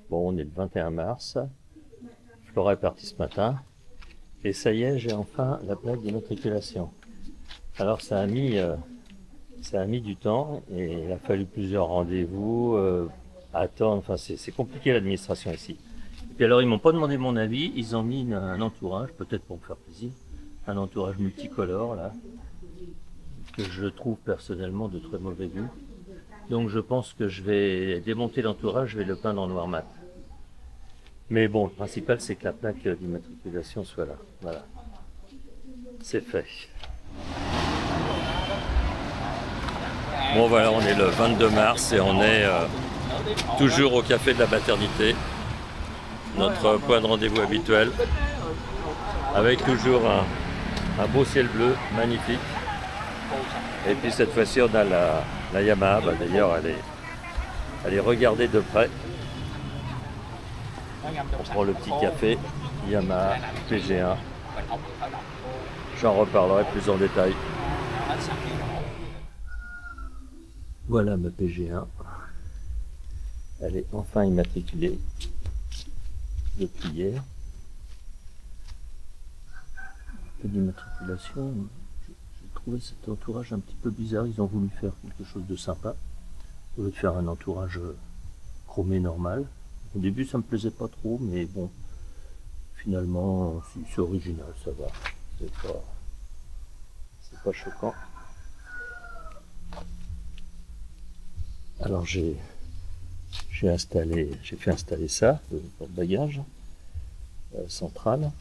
Bon, on est le 21 mars. Flora est partie ce matin. Et ça y est, j'ai enfin la plaque d'immatriculation. Alors ça a mis du temps et il a fallu plusieurs rendez-vous, attendre. Enfin, c'est compliqué l'administration ici. Et puis alors, ils m'ont pas demandé mon avis. Ils ont mis un entourage, peut-être pour me faire plaisir, un entourage multicolore là, que je trouve personnellement de très mauvais goût. Donc je pense que je vais démonter l'entourage, je vais le peindre en noir mat. Mais bon, le principal c'est que la plaque d'immatriculation soit là. Voilà, c'est fait. Bon voilà, on est le 22 mars et on est toujours au café de la maternité. Notre point de rendez-vous habituel. Avec toujours un beau ciel bleu, magnifique. Et puis cette fois-ci on a la Yamaha, d'ailleurs elle est regardée de près. On prend le petit café, Yamaha, PG1. J'en reparlerai plus en détail. Voilà ma PG1. Elle est enfin immatriculée depuis hier. D'immatriculation, j'ai trouvé cet entourage un petit peu bizarre. Ils ont voulu faire quelque chose de sympa au lieu de faire un entourage chromé normal. Au début ça me plaisait pas trop, mais bon, finalement c'est original, ça va, c'est pas choquant. Alors j'ai fait installer ça, le porte-bagages central.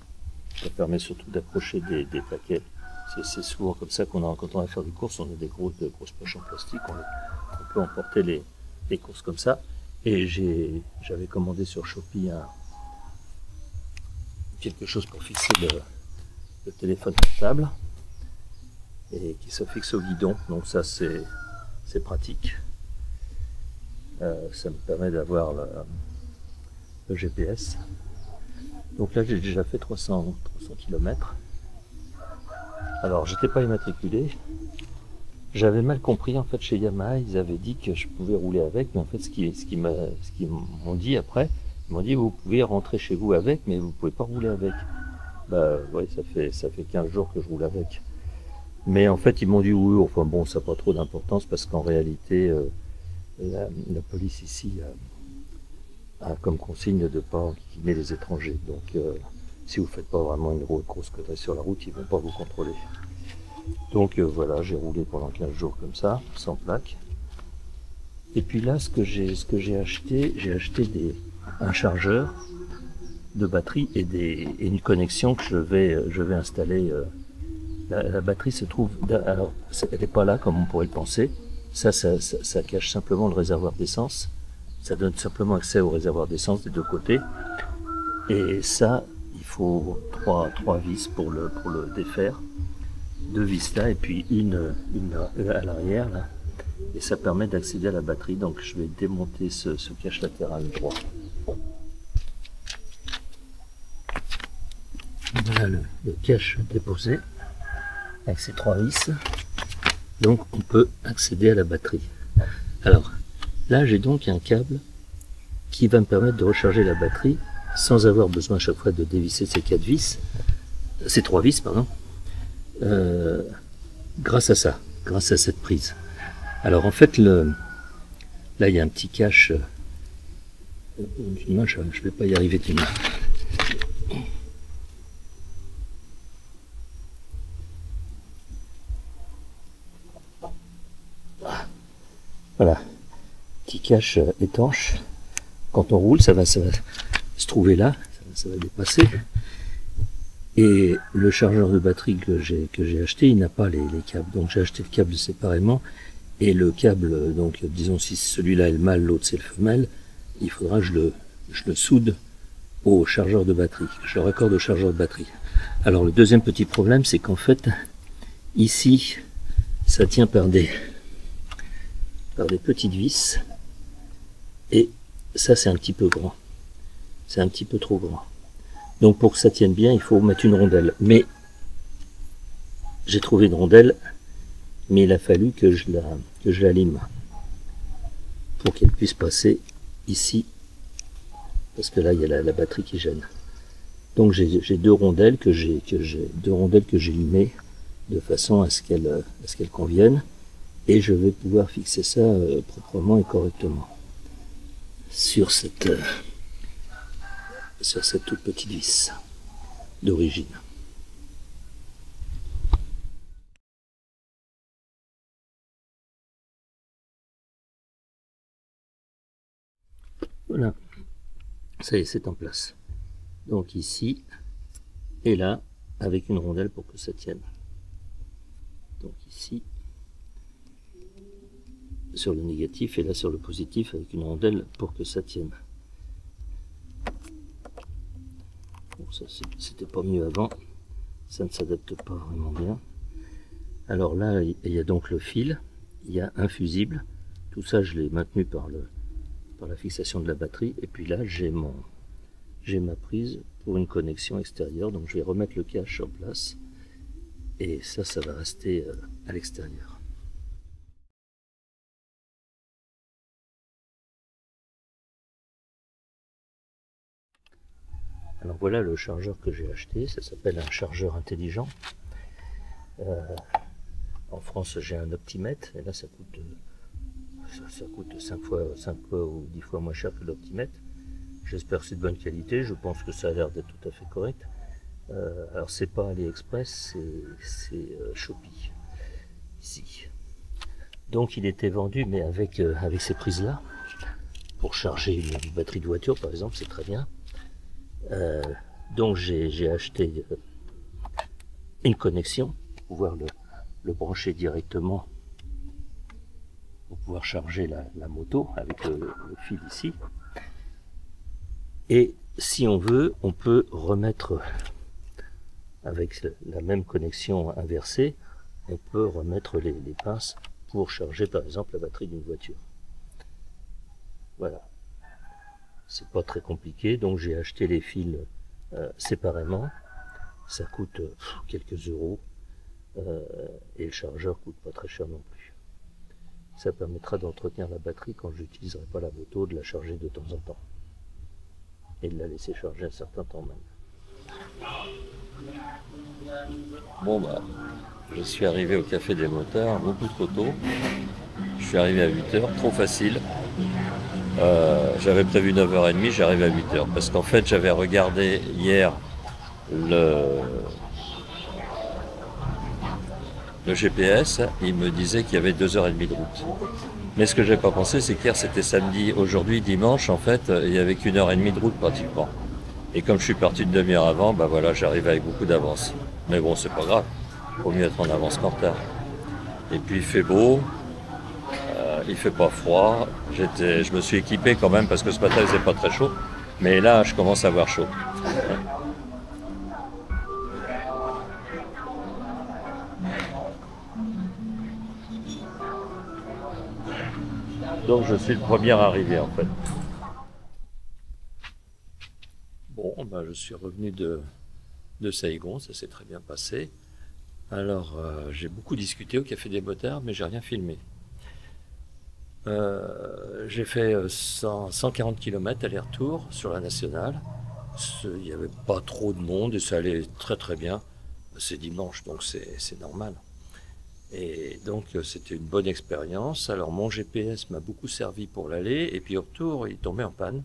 Ça permet surtout d'approcher des paquets. C'est souvent comme ça qu'on a, quand on va faire des courses, on a des grosses poches en plastique, on peut emporter les courses comme ça. Et j'avais commandé sur Shopee quelque chose pour fixer le téléphone portable et qui se fixe au guidon. Donc ça c'est pratique. Ça me permet d'avoir le GPS. Donc là j'ai déjà fait 300 km. Alors j'étais pas immatriculé. J'avais mal compris en fait chez Yamaha, ils avaient dit que je pouvais rouler avec, mais en fait ce qu'ils m'ont dit après, ils m'ont dit vous pouvez rentrer chez vous avec, mais vous pouvez pas rouler avec. Bah oui, ça fait 15 jours que je roule avec. Mais en fait ils m'ont dit oui, enfin bon, ça n'a pas trop d'importance parce qu'en réalité la police ici a comme consigne de ne pas enquiquiner les étrangers. Donc si vous faites pas vraiment une grosse connerie sur la route, ils vont pas vous contrôler. Donc voilà, j'ai roulé pendant 15 jours comme ça, sans plaque. Et puis là, ce que j'ai acheté un chargeur de batterie et une connexion que je vais installer. La batterie se trouve, alors elle n'est pas là comme on pourrait le penser. Ça cache simplement le réservoir d'essence. Ça donne simplement accès au réservoir d'essence des deux côtés. Et ça, il faut trois vis pour le défaire. 2 vis là et puis une à l'arrière là, et ça permet d'accéder à la batterie. Donc je vais démonter ce cache latéral droit. Voilà le cache déposé avec ces 3 vis, donc on peut accéder à la batterie. Alors là j'ai donc un câble qui va me permettre de recharger la batterie sans avoir besoin à chaque fois de dévisser ces 3 vis pardon. Grâce à cette prise. Alors en fait là il y a un petit cache. Je vais pas y arriver d'une main. Voilà, petit cache étanche. Quand on roule, ça va se trouver là, ça va dépasser. Et le chargeur de batterie que j'ai acheté, il n'a pas les câbles. Donc j'ai acheté le câble séparément. Et le câble, donc disons si celui-là est le mâle, l'autre c'est le femelle, il faudra que je le soude au chargeur de batterie. Je le raccorde au chargeur de batterie. Alors le deuxième petit problème, c'est qu'en fait, ici, ça tient par des petites vis. Et ça c'est un petit peu grand. C'est un petit peu trop grand. Donc pour que ça tienne bien, il faut mettre une rondelle. Mais j'ai trouvé une rondelle, mais il a fallu que je la lime pour qu'elle puisse passer ici parce que là il y a la batterie qui gêne. Donc j'ai deux rondelles que j'ai limées de façon à ce qu'elles conviennent, et je vais pouvoir fixer ça proprement et correctement sur cette toute petite vis d'origine. Voilà, ça y est, c'est en place. Donc ici et là, avec une rondelle pour que ça tienne. Donc ici, sur le négatif, et là sur le positif, avec une rondelle pour que ça tienne. Bon, ça c'était pas mieux avant, ça ne s'adapte pas vraiment bien. Alors là, il y a donc le fil, il y a un fusible, tout ça je l'ai maintenu par la fixation de la batterie, et puis là j'ai ma prise pour une connexion extérieure, donc je vais remettre le cache en place, et ça va rester à l'extérieur. Alors voilà le chargeur que j'ai acheté, ça s'appelle un chargeur intelligent. En France j'ai un Optimètre, et là ça coûte 5 fois ou 10 fois moins cher que l'Optimètre. J'espère que c'est de bonne qualité, je pense que ça a l'air d'être tout à fait correct. Alors c'est pas AliExpress, c'est Shopee, ici. Donc il était vendu, mais avec ces prises là, pour charger une batterie de voiture par exemple, c'est très bien. Donc j'ai acheté une connexion pour pouvoir le brancher directement, pour pouvoir charger la moto avec le fil ici. Et si on veut, on peut remettre, avec la même connexion inversée, on peut remettre les pinces pour charger par exemple la batterie d'une voiture. Voilà. C'est pas très compliqué, donc j'ai acheté les fils séparément. Ça coûte quelques euros, et le chargeur coûte pas très cher non plus. Ça permettra d'entretenir la batterie quand je n'utiliserai pas la moto, de la charger de temps en temps et de la laisser charger un certain temps même. Bon bah, je suis arrivé au Café des Motards beaucoup trop tôt. Je suis arrivé à 8h, trop facile. J'avais prévu 9h30, j'arrive à 8h. Parce qu'en fait, j'avais regardé hier le GPS, il me disait qu'il y avait 2h30 de route. Mais ce que j'ai pas pensé, c'est qu'hier c'était samedi, aujourd'hui dimanche, en fait, il n'y avait qu'1h30 de route pratiquement. Et comme je suis parti une demi-heure avant, bah voilà, j'arrive avec beaucoup d'avance. Mais bon, c'est pas grave, il vaut mieux être en avance qu'en retard. Et puis il fait beau, il fait pas froid, je me suis équipé quand même parce que ce matin il faisait pas très chaud, mais là je commence à avoir chaud. Donc je suis le premier arrivé en fait. Bon, ben, je suis revenu de Saigon, ça s'est très bien passé. Alors j'ai beaucoup discuté au Café des Motards, mais j'ai rien filmé. J'ai fait 140 km aller-retour sur la nationale. Il n'y avait pas trop de monde et ça allait très très bien. C'est dimanche, donc c'est normal. Et donc c'était une bonne expérience. Alors mon GPS m'a beaucoup servi pour l'aller, et puis au retour il tombait en panne.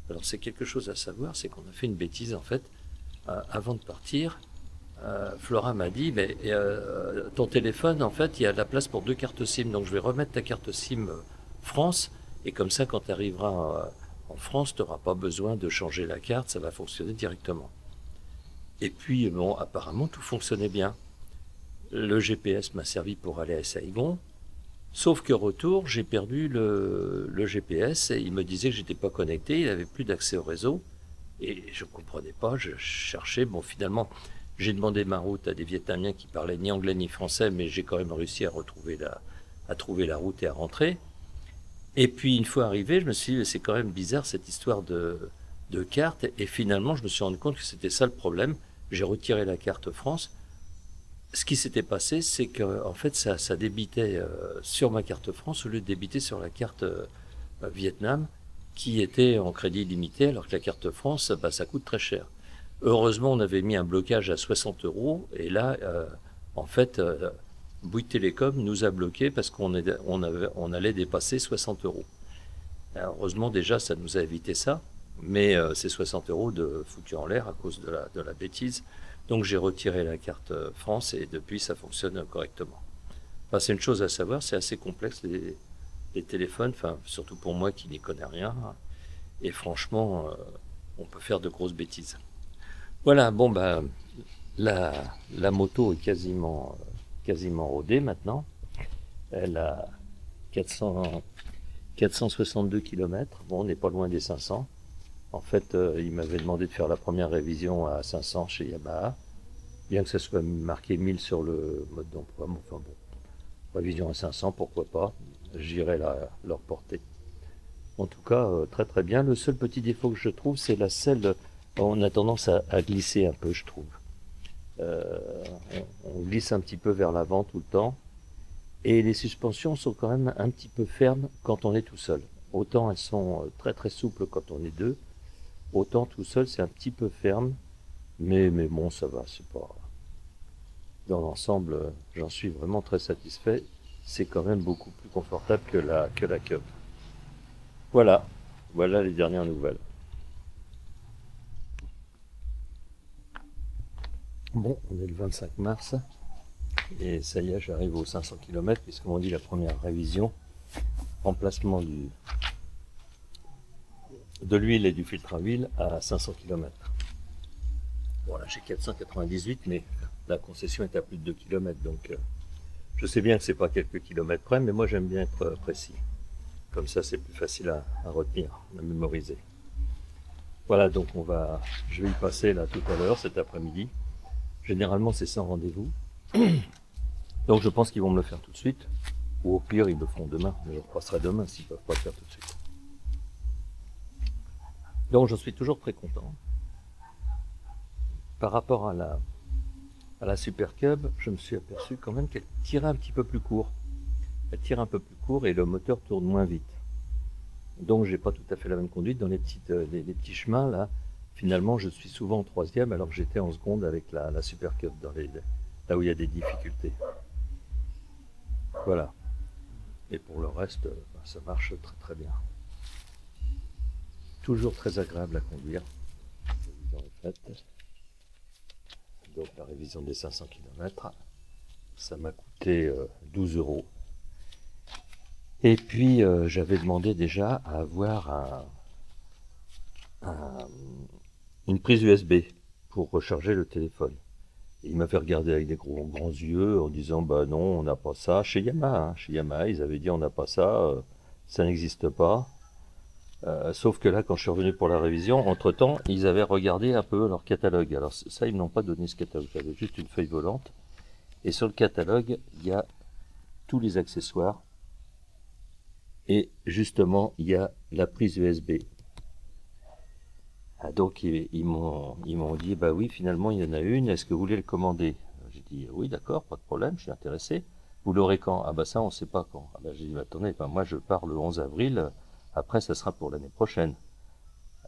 Alors c'est quelque chose à savoir, c'est qu'on a fait une bêtise en fait. Avant de partir, Flora m'a dit, mais ton téléphone en fait il y a de la place pour 2 cartes SIM, donc je vais remettre ta carte SIM France, et comme ça quand tu arriveras en France, tu n'auras pas besoin de changer la carte, ça va fonctionner directement. Et puis bon, apparemment tout fonctionnait bien. Le GPS m'a servi pour aller à Saigon, sauf que retour, j'ai perdu le GPS et il me disait que j'étais pas connecté, il n'avait plus d'accès au réseau et je ne comprenais pas, je cherchais. Bon, finalement, j'ai demandé ma route à des Vietnamiens qui parlaient ni anglais ni français, mais j'ai quand même réussi à trouver la route et à rentrer. Et puis une fois arrivé, je me suis dit, c'est quand même bizarre cette histoire de carte, et finalement je me suis rendu compte que c'était ça le problème. J'ai retiré la carte France. Ce qui s'était passé, c'est que en fait, ça débitait sur ma carte France au lieu de débiter sur la carte Vietnam. qui était en crédit limité, alors que la carte France, bah, ça coûte très cher. Heureusement, on avait mis un blocage à 60 euros, et là, en fait, Bouygues Télécom nous a bloqué parce on allait dépasser 60 euros. Alors, heureusement, déjà, ça nous a évité ça, mais c'est 60 euros de foutu en l'air à cause de la bêtise. Donc j'ai retiré la carte France et depuis ça fonctionne correctement. Enfin, c'est une chose à savoir, c'est assez complexe les téléphones, enfin, surtout pour moi qui n'y connais rien. Et franchement, on peut faire de grosses bêtises. Voilà, bon bah la moto est quasiment rodée maintenant. Elle a 462 km. Bon, on n'est pas loin des 500. En fait, il m'avait demandé de faire la première révision à 500 chez Yamaha. Bien que ça soit marqué 1000 sur le mode d'emploi, mais enfin bon, révision à 500, pourquoi pas. J'irai leur porter. En tout cas, très très bien. Le seul petit défaut que je trouve, c'est la selle. On a tendance à glisser un peu, je trouve. On glisse un petit peu vers l'avant tout le temps. Et les suspensions sont quand même un petit peu fermes quand on est tout seul. Autant elles sont très très souples quand on est deux, autant tout seul c'est un petit peu ferme. Mais bon, ça va, c'est pas... Dans l'ensemble, j'en suis vraiment très satisfait. C'est quand même beaucoup plus confortable que la Cub. Voilà les dernières nouvelles. Bon, on est le 25 mars. Et ça y est, j'arrive aux 500 km, puisqu'on m'a dit la première révision. Remplacement de l'huile et du filtre à huile à 500 km. Bon, là j'ai 498, mais la concession est à plus de 2 km, donc je sais bien que c'est pas quelques kilomètres près, mais moi j'aime bien être précis. Comme ça c'est plus facile à retenir, à mémoriser. Voilà, donc je vais y passer là tout à l'heure, cet après-midi. Généralement c'est sans rendez-vous. Donc je pense qu'ils vont me le faire tout de suite. Ou au pire ils le feront demain, mais je repasserai demain s'ils peuvent pas le faire tout de suite. Donc je suis toujours très content. Par rapport à la Super Cub, je me suis aperçu quand même qu'elle tirait un petit peu plus court. Elle tire un peu plus court et le moteur tourne moins vite. Donc j'ai pas tout à fait la même conduite dans les petits chemins là. Finalement je suis souvent en troisième alors que j'étais en seconde avec la Super Cub là où il y a des difficultés. Voilà. Et pour le reste, ça marche très très bien. Toujours très agréable à conduire. Dans les fêtes. Donc la révision des 500 km, ça m'a coûté 12 euros. Et puis j'avais demandé déjà à avoir une prise USB pour recharger le téléphone. Et il m'a fait regarder avec des grands yeux en disant bah non, on n'a pas ça. Chez Yamaha, ils avaient dit on n'a pas ça, ça n'existe pas. Sauf que là, quand je suis revenu pour la révision, entre-temps, ils avaient regardé un peu leur catalogue. Alors ça, ils n'ont pas donné ce catalogue, j'avais juste une feuille volante. Et sur le catalogue, il y a tous les accessoires. Et justement, il y a la prise USB. Ah, donc ils m'ont dit, bah oui, finalement, il y en a une, est-ce que vous voulez le commander? J'ai dit, oui, d'accord, pas de problème, je suis intéressé. Vous l'aurez quand? Ah bah ça, on ne sait pas quand. Ah bah, j'ai dit, attendez, moi je pars le 11 avril. Après, ça sera pour l'année prochaine.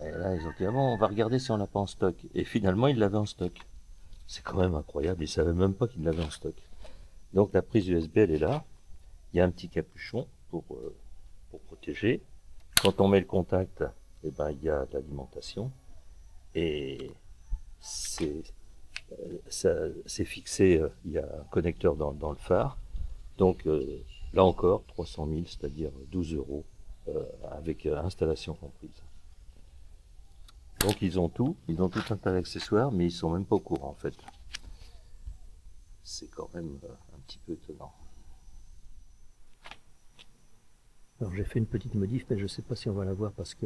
Et là, ils ont dit, ah bon, on va regarder si on l'a pas en stock. Et finalement, ils l'avaient en stock. C'est quand même incroyable, ils savaient même pas qu'ils l'avaient en stock. Donc la prise USB, elle est là. Il y a un petit capuchon pour protéger. Quand on met le contact, eh ben, il y a l'alimentation. Et c'est fixé, il y a un connecteur dans le phare. Donc là encore, 300 000, c'est-à-dire 12 euros. Avec installation comprise. Donc ils ont tout un tas d'accessoires, mais ils sont même pas au courant en fait. C'est quand même un petit peu étonnant. Alors j'ai fait une petite modif, mais je ne sais pas si on va la voir parce que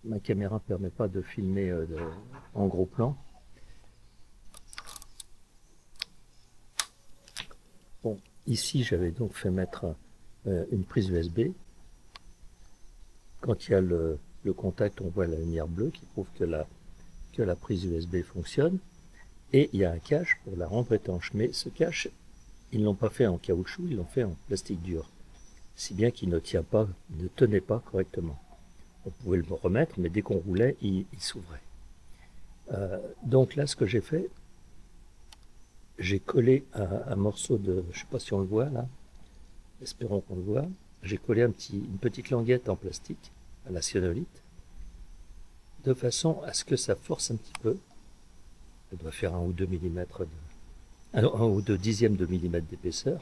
ma caméra ne permet pas de filmer en gros plan. Bon, ici j'avais donc fait mettre une prise USB. Quand il y a le contact, on voit la lumière bleue qui prouve que la prise USB fonctionne. Et il y a un cache pour la rendre étanche. Mais ce cache, ils ne l'ont pas fait en caoutchouc, ils l'ont fait en plastique dur. Si bien qu'il ne tenait pas correctement. on pouvait le remettre, mais dès qu'on roulait, il s'ouvrait. Donc là, ce que j'ai fait, j'ai collé un morceau de, je ne sais pas si on le voit là, espérons qu'on le voit, j'ai collé une petite languette en plastique à la cyanolite, de façon à ce que ça force un petit peu. Elle doit faire 1 ou 2 mm, 1 ou 2 dixièmes de millimètre d'épaisseur.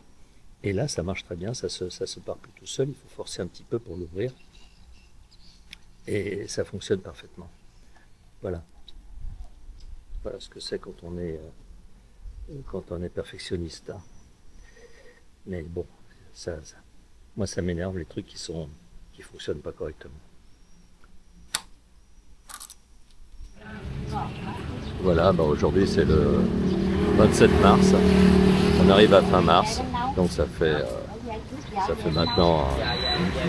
Et là, ça marche très bien, ça se part plus tout seul, il faut forcer un petit peu pour l'ouvrir. Et ça fonctionne parfaitement. Voilà. Voilà ce que c'est quand on est perfectionniste. Hein. Mais bon, moi ça m'énerve les trucs qui fonctionnent pas correctement. Voilà, bah aujourd'hui c'est le 27 mars. On arrive à fin mars, donc ça fait maintenant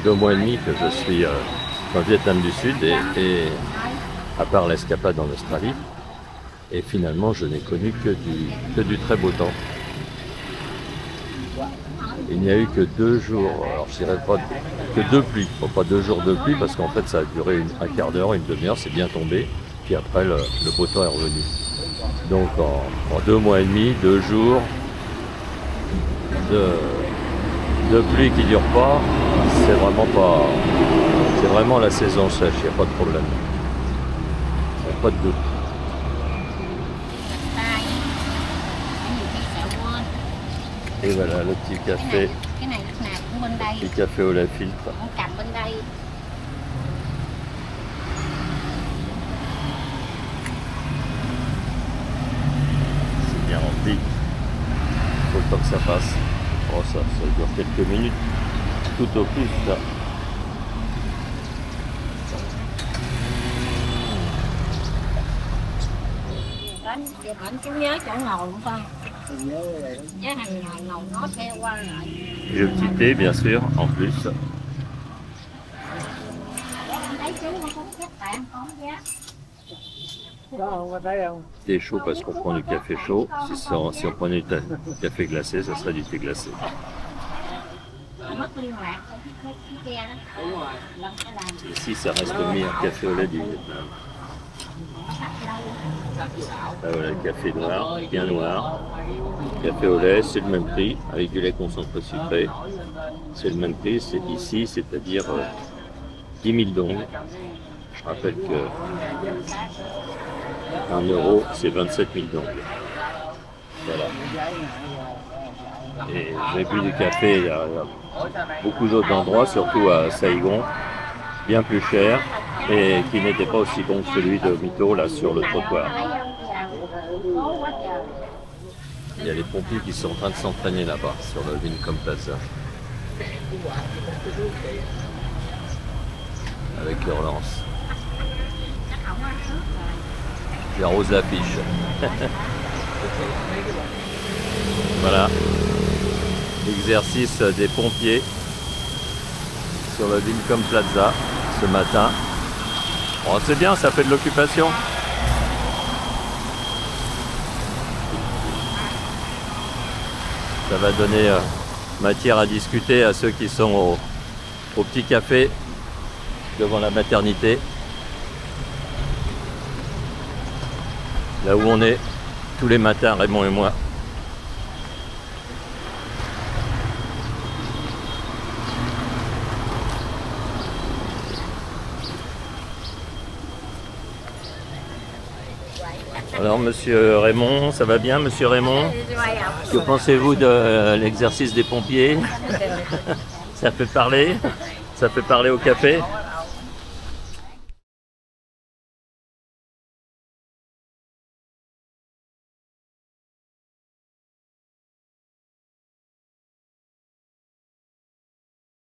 2 mois et demi que je suis dans le Vietnam du Sud et à part l'escapade en Australie. Et finalement, je n'ai connu que du très beau temps. Il n'y a eu que 2 jours, alors je dirais pas que 2 pluies, pas 2 jours de pluie, parce qu'en fait ça a duré un quart d'heure, une demi-heure, c'est bien tombé, puis après le beau temps est revenu. Donc en 2 mois et demi, 2 jours de pluie qui ne dure pas, c'est vraiment la saison sèche, il n'y a pas de problème. Il n'y a pas de doute. Et voilà le petit café, au lait filtre. C'est bien rempli. Faut le temps que ça passe. Oh ça dure quelques minutes, tout au plus là. J'ai le petit thé bien sûr en plus. Thé chaud parce qu'on prend du café chaud. Si on prenait du café glacé, ça serait du thé glacé. Ici ça reste le meilleur café au lait du Vietnam. Là, voilà le café noir, bien noir. Café au lait, c'est le même prix, avec du lait concentré sucré. C'est le même prix, c'est ici, c'est-à-dire 10 000 dong. Je rappelle que 1 euro, c'est 27 000 dong. Voilà. Et j'ai bu du café, il y a beaucoup d'autres endroits, surtout à Saigon, bien plus cher, et qui n'était pas aussi bon que celui de Mito, là, sur le trottoir. Il y a les pompiers qui sont en train de s'entraîner là-bas, sur le Vincom Plaza. Avec leur lance. J'arrose la fiche. Voilà. L'exercice des pompiers sur le Vincom Plaza ce matin. Bon, c'est bien, ça fait de l'occupation. Ça va donner matière à discuter à ceux qui sont au petit café devant la maternité. Là où on est tous les matins, Raymond et moi. Alors, monsieur Raymond, ça va bien, monsieur Raymond? Que pensez-vous de l'exercice des pompiers? Ça fait parler? Ça fait parler au café?